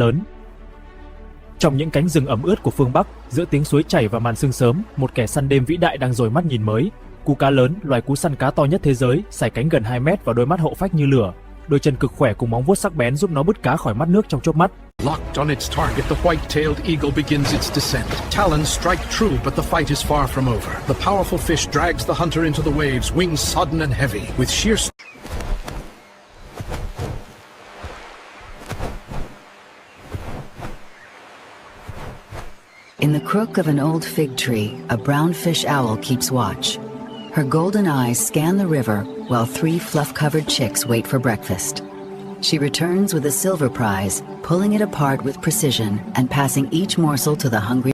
lớn. Trong những cánh rừng ẩm ướt của phương Bắc, giữa tiếng suối chảy và màn sương sớm, một kẻ săn đêm vĩ đại đang dồi mắt nhìn mới. Cú cá lớn, loài cú săn cá to nhất thế giới, sải cánh gần 2 mét và đôi mắt hậu phách như lửa. Đôi chân cực khỏe cùng móng vuốt sắc bén giúp nó bứt cá khỏi mắt nước trong chớp mắt. Locked on its target, the white-tailed eagle begins its descent. Talons strike true, but the fight is far from over. The powerful fish drags the hunter into the waves, wings sodden and heavy, with sheer In the crook of an old fig tree, a brown fish owl keeps watch. Her golden eyes scan the river while 3 fluff-covered chicks wait for breakfast. She returns with a silver prize, pulling it apart with precision and passing each morsel to the hungry.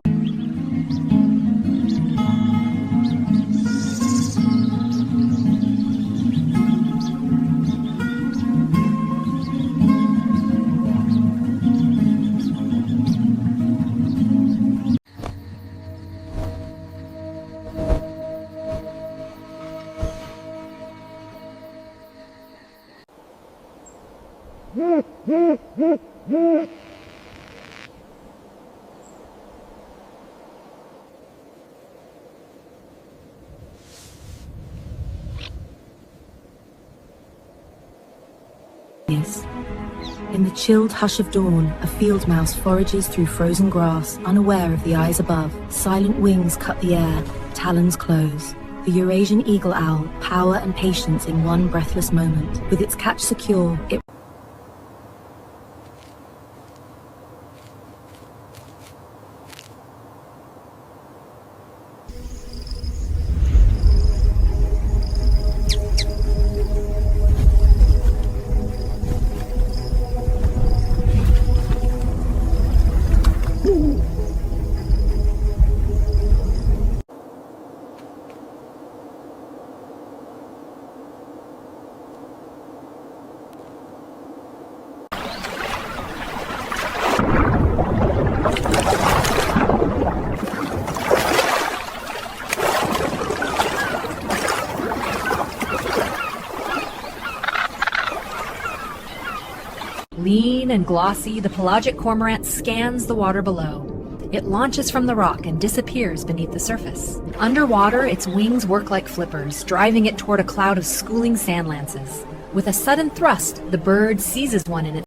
In the chilled hush of dawn, a field mouse forages through frozen grass, unaware of the eyes above. Silent wings cut the air. talons close. The Eurasian eagle owl, power and patience in one breathless moment. With its catch secure, it Lean and glossy, the pelagic cormorant scans the water below. It launches from the rock and disappears beneath the surface. Underwater, its wings work like flippers, driving it toward a cloud of schooling sand lances. With a sudden thrust, the bird seizes one in its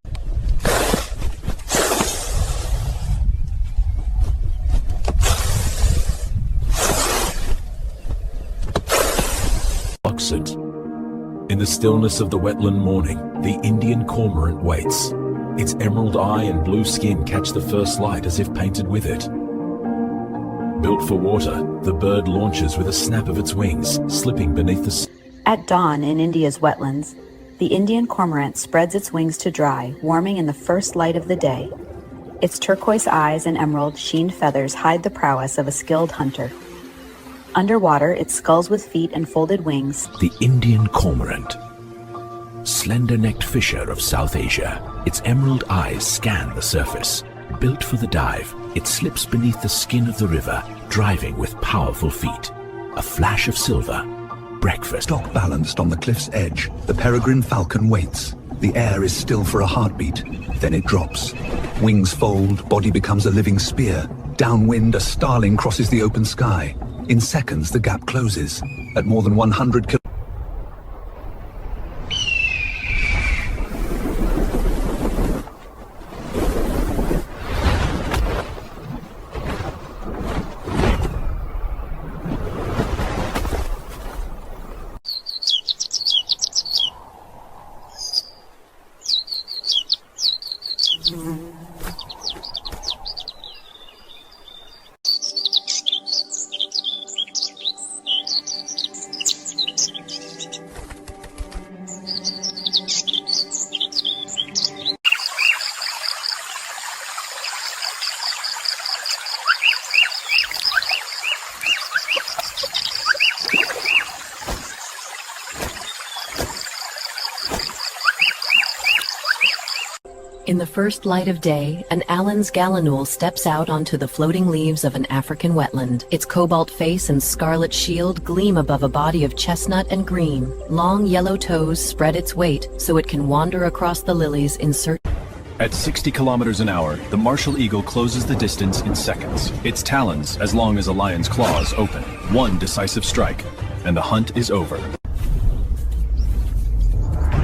Oxford. In the stillness of the wetland morning, the Indian cormorant waits. Its emerald eye and blue skin catch the first light as if painted with it. Built for water, the bird launches with a snap of its wings, slipping beneath the At dawn in India's wetlands, the Indian cormorant spreads its wings to dry, warming in the first light of the day. Its turquoise eyes and emerald sheened feathers hide the prowess of a skilled hunter. Underwater, it sculls with feet and folded wings. The Indian cormorant. Slender-necked fisher of South Asia, its emerald eyes scan the surface. Built for the dive, it slips beneath the skin of the river, driving with powerful feet. A flash of silver. Breakfast. Stock balanced on the cliff's edge, the peregrine falcon waits. The air is still for a heartbeat. Then it drops. Wings fold, body becomes a living spear. Downwind, a starling crosses the open sky. In seconds, the gap closes. At more than 100 kilometers. In the first light of day, an Allen's gallinule steps out onto the floating leaves of an African wetland. Its cobalt face and scarlet shield gleam above a body of chestnut and green. Long yellow toes spread its weight so it can wander across the lilies in search. At 60 kilometers an hour, the Martial Eagle closes the distance in seconds. Its talons, as long as a lion's claws, open. One decisive strike, and the hunt is over.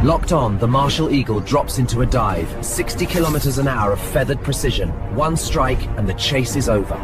Locked on, the Martial Eagle drops into a dive, 60 kilometers an hour of feathered precision. One strike and the chase is over.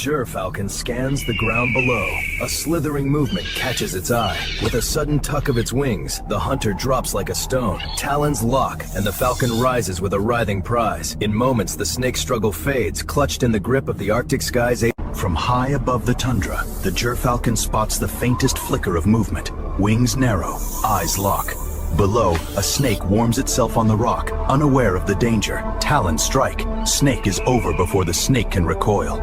gerfalcon scans the ground below. A slithering movement catches its eye. With a sudden tuck of its wings, the hunter drops like a stone. Talons lock, and the falcon rises with a writhing prize. In moments, the snake struggle fades, clutched in the grip of the Arctic skies. From high above the tundra, the gerfalcon spots the faintest flicker of movement. Wings narrow, eyes lock. Below, a snake warms itself on the rock, unaware of the danger. Talons strike. Snake is over before the snake can recoil.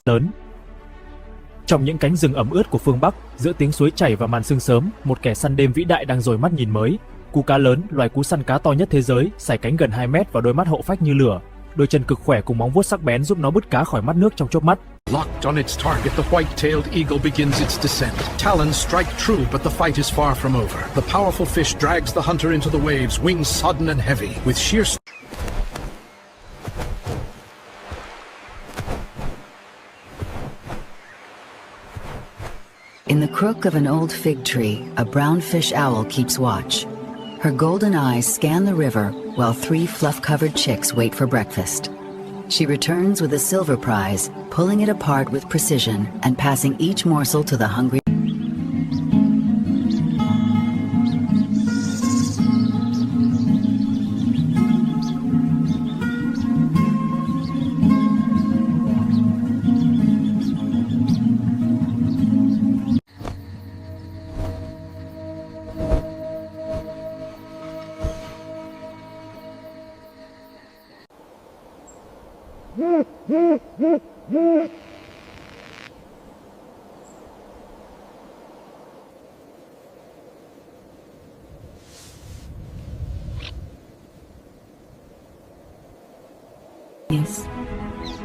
Lớn. Trong những cánh rừng ẩm ướt của phương Bắc, giữa tiếng suối chảy và màn sương sớm, một kẻ săn đêm vĩ đại đang dồi mắt nhìn mới. Cú cá lớn, loài cú săn cá to nhất thế giới, sải cánh gần 2 mét và đôi mắt hậu phách như lửa. Đôi chân cực khỏe cùng móng vuốt sắc bén giúp nó bứt cá khỏi mắt nước trong chớp mắt. Locked on its target, the white-tailed eagle begins its descent. Talons strike true, but the fight is far from over. The powerful fish drags the hunter into the waves, wings sodden and heavy. With sheer In the crook of an old fig tree, a brown fish owl keeps watch. Her golden eyes scan the river while 3 fluff-covered chicks wait for breakfast. She returns with a silver prize, pulling it apart with precision and passing each morsel to the hungry.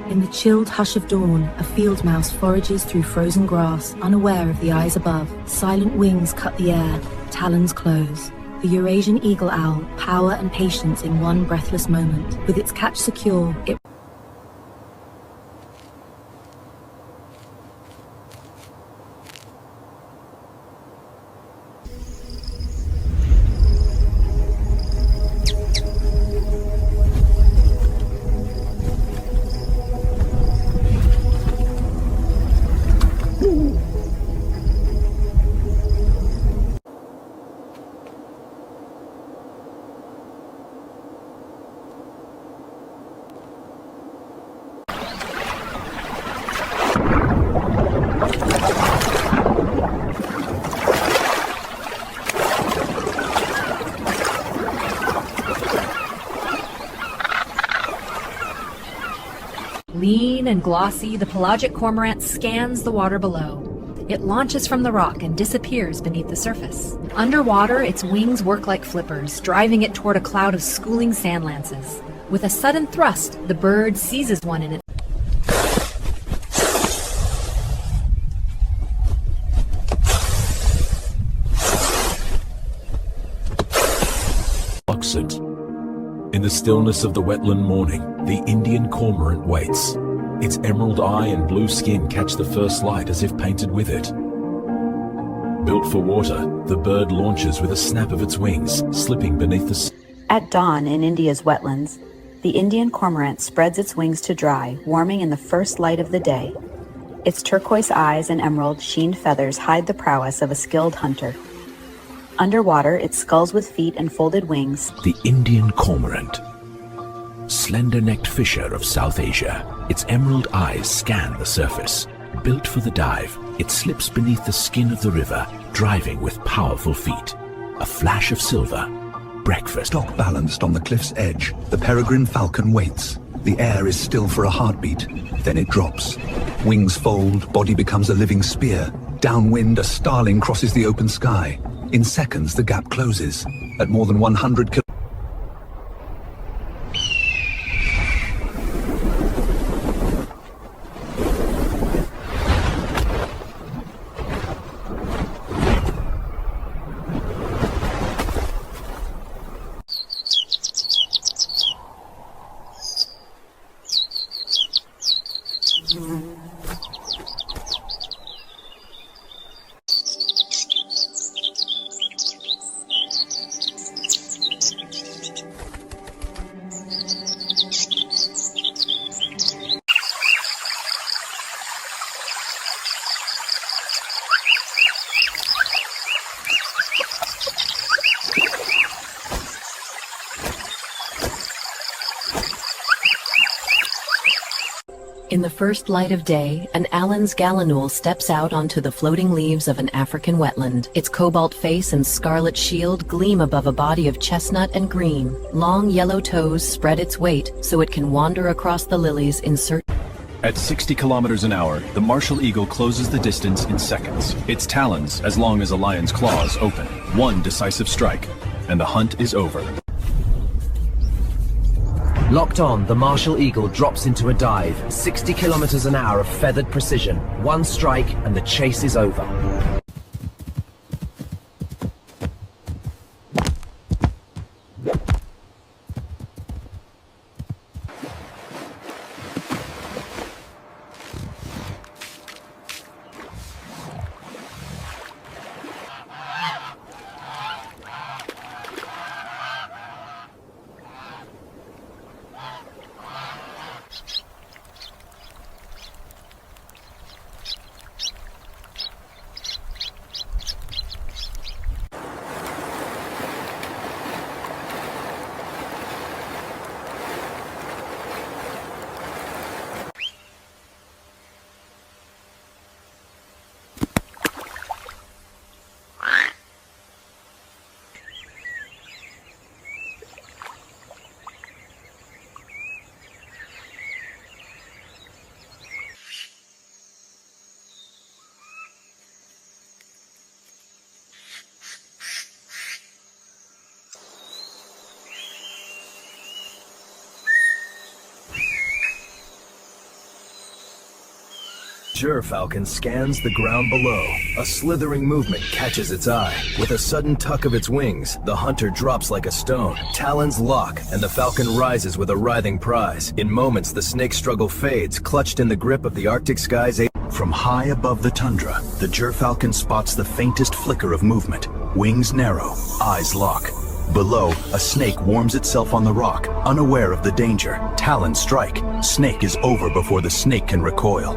In the chilled hush of dawn, a field mouse forages through frozen grass, unaware of the eyes above. Silent wings cut the air, talons close. The Eurasian eagle owl, power and patience in one breathless moment. With its catch secure, it Clean and glossy, the pelagic cormorant scans the water below. It launches from the rock and disappears beneath the surface. Underwater, its wings work like flippers, driving it toward a cloud of schooling sand lances. With a sudden thrust, the bird seizes one in its In the stillness of the wetland morning, the Indian cormorant waits. Its emerald eye and blue skin catch the first light as if painted with it. Built for water, the bird launches with a snap of its wings, slipping beneath the... At dawn in India's wetlands, the Indian cormorant spreads its wings to dry, warming in the first light of the day. Its turquoise eyes and emerald sheened feathers hide the prowess of a skilled hunter. Underwater, it sculls with feet and folded wings. The Indian cormorant, slender-necked fisher of South Asia. Its emerald eyes scan the surface. Built for the dive, it slips beneath the skin of the river, driving with powerful feet. A flash of silver. Breakfast. Stock balanced on the cliff's edge, the peregrine falcon waits. The air is still for a heartbeat. Then it drops. Wings fold, body becomes a living spear. Downwind, a starling crosses the open sky. In seconds, the gap closes. At more than 100 kilometers. In the first light of day, an Allen's gallinule steps out onto the floating leaves of an African wetland. Its cobalt face and scarlet shield gleam above a body of chestnut and green. Long yellow toes spread its weight so it can wander across the lilies in search. At 60 kilometers an hour, the Martial Eagle closes the distance in seconds. Its talons, as long as a lion's claws, open. One decisive strike, and the hunt is over. Locked on, the Martial Eagle drops into a dive. 60 kilometers an hour of feathered precision. One strike and the chase is over. Falcon scans the ground below. A slithering movement catches its eye. With a sudden tuck of its wings, the hunter drops like a stone. Talons lock, and the falcon rises with a writhing prize. In moments, the snake struggle fades, clutched in the grip of the Arctic sky's... From high above the tundra, the gerfalcon spots the faintest flicker of movement. Wings narrow, eyes lock. Below, a snake warms itself on the rock, unaware of the danger. Talons strike. Snake is over before the snake can recoil.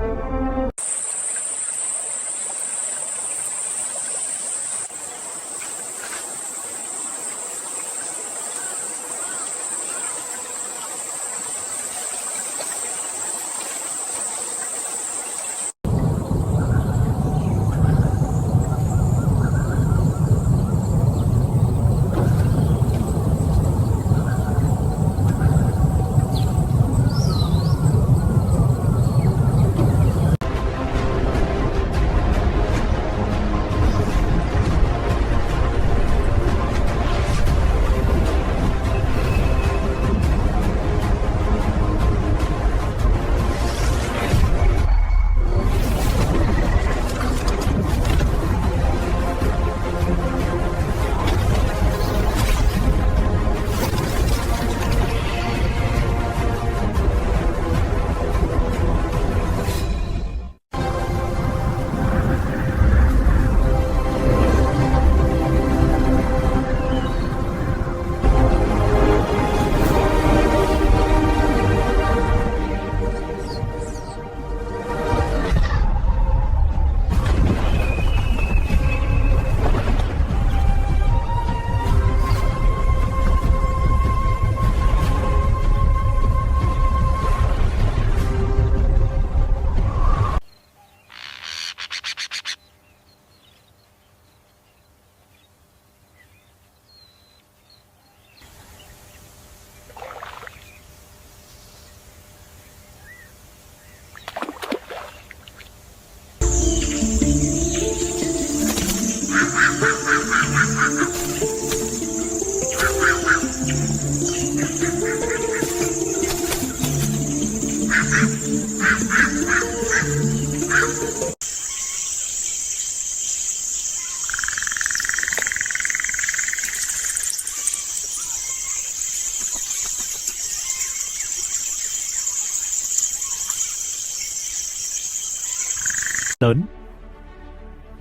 Lớn.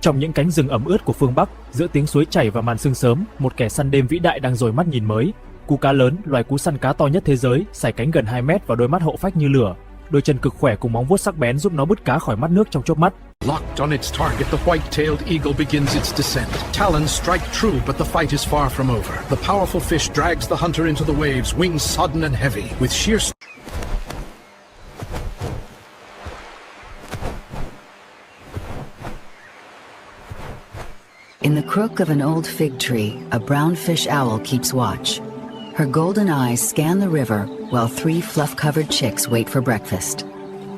Trong những cánh rừng ẩm ướt của phương Bắc, giữa tiếng suối chảy và màn sương sớm, một kẻ săn đêm vĩ đại đang dồi mắt nhìn mới. Cú cá lớn, loài cú săn cá to nhất thế giới, sải cánh gần 2 mét và đôi mắt hậu phách như lửa. Đôi chân cực khỏe cùng móng vuốt sắc bén giúp nó bứt cá khỏi mắt nước trong chớp mắt. Locked on its target, the white-tailed eagle begins its descent. Talons strike true, but the fight is far from over. The powerful fish drags the hunter into the waves, wings sodden and heavy, with sheer In the crook of an old fig tree, a brown fish owl keeps watch. Her golden eyes scan the river while 3 fluff-covered chicks wait for breakfast.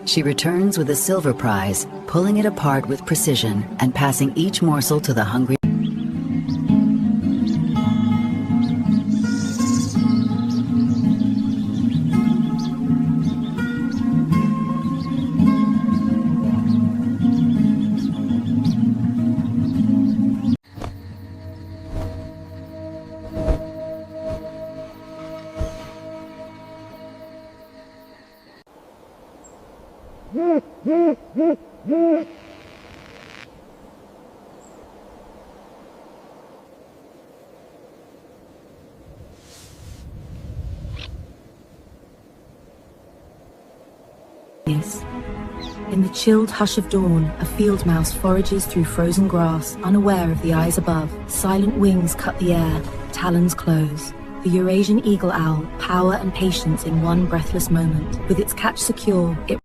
She returns with a silver prize, pulling it apart with precision and passing each morsel to the hungry. In the chilled hush of dawn, a field mouse forages through frozen grass, unaware of the eyes above. Silent wings cut the air, talons close. The Eurasian eagle owl, power and patience in one breathless moment. With its catch secure, it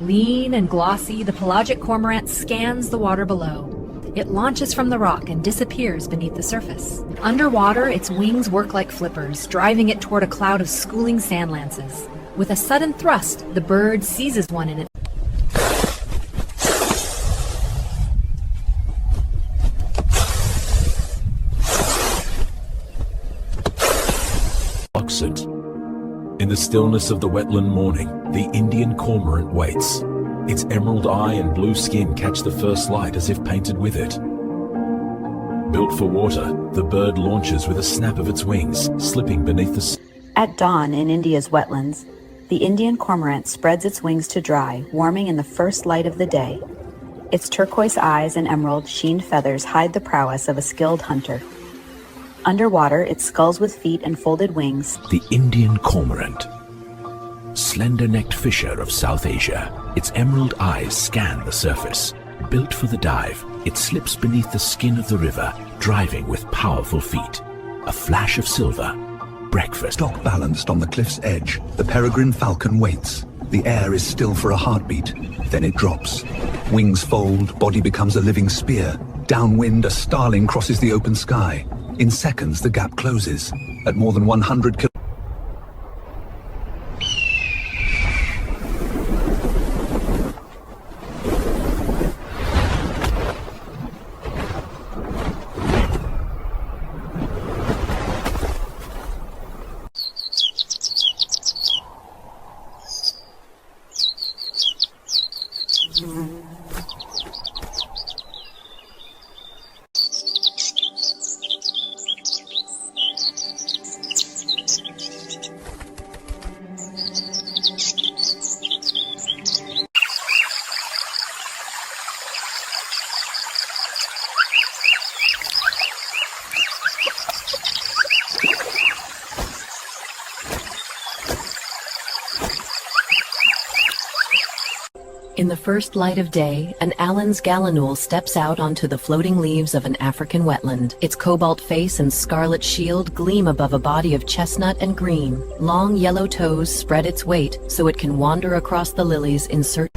Lean and glossy, the pelagic cormorant scans the water below. It launches from the rock and disappears beneath the surface. Underwater, its wings work like flippers, driving it toward a cloud of schooling sand lances. With a sudden thrust, the bird seizes one in its In the stillness of the wetland morning, the Indian cormorant waits. Its emerald eye and blue skin catch the first light as if painted with it. Built for water, the bird launches with a snap of its wings, slipping beneath the At dawn in India's wetlands, the Indian cormorant spreads its wings to dry, warming in the first light of the day. Its turquoise eyes and emerald sheen feathers hide the prowess of a skilled hunter. Underwater, it sculls with feet and folded wings. The Indian cormorant. Slender-necked fisher of South Asia, its emerald eyes scan the surface. Built for the dive, it slips beneath the skin of the river, driving with powerful feet. A flash of silver. Breakfast. Stock balanced on the cliff's edge, the peregrine falcon waits. The air is still for a heartbeat, then it drops. Wings fold, body becomes a living spear. Downwind, a starling crosses the open sky. In seconds, the gap closes. At more than 100 kilometers. In the first light of day, an Allen's gallinule steps out onto the floating leaves of an African wetland. Its cobalt face and scarlet shield gleam above a body of chestnut and green. Long yellow toes spread its weight so it can wander across the lilies in search.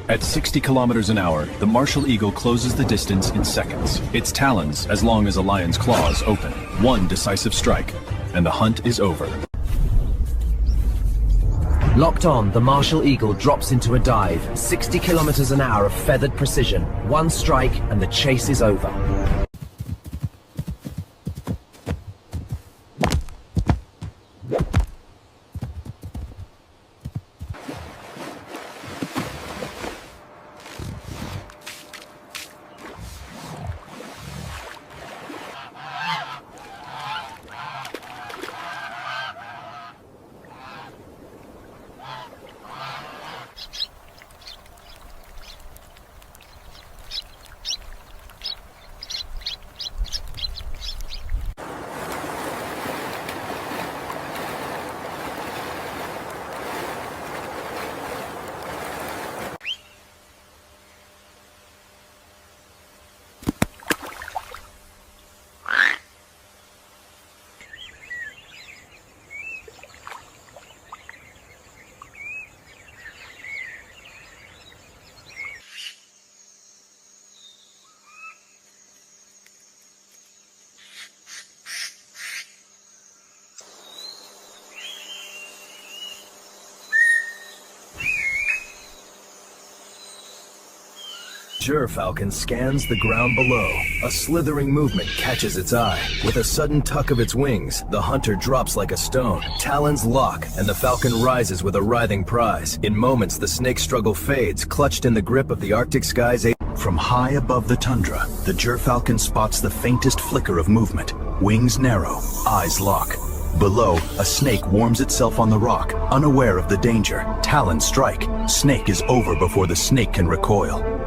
At 60 kilometers an hour, the Martial Eagle closes the distance in seconds. Its talons, as long as a lion's claws, open. One decisive strike, and the hunt is over. Locked on, the Martial Eagle drops into a dive. 60 kilometers an hour of feathered precision. One strike and the chase is over. Gyrfalcon scans the ground below. A slithering movement catches its eye. With a sudden tuck of its wings, the hunter drops like a stone. Talons lock, and the falcon rises with a writhing prize. In moments, the snake struggle fades, clutched in the grip of the Arctic sky's... From high above the tundra, the Gyrfalcon spots the faintest flicker of movement. Wings narrow, eyes lock. Below, a snake warms itself on the rock, unaware of the danger. Talons strike. Snake is over before the snake can recoil.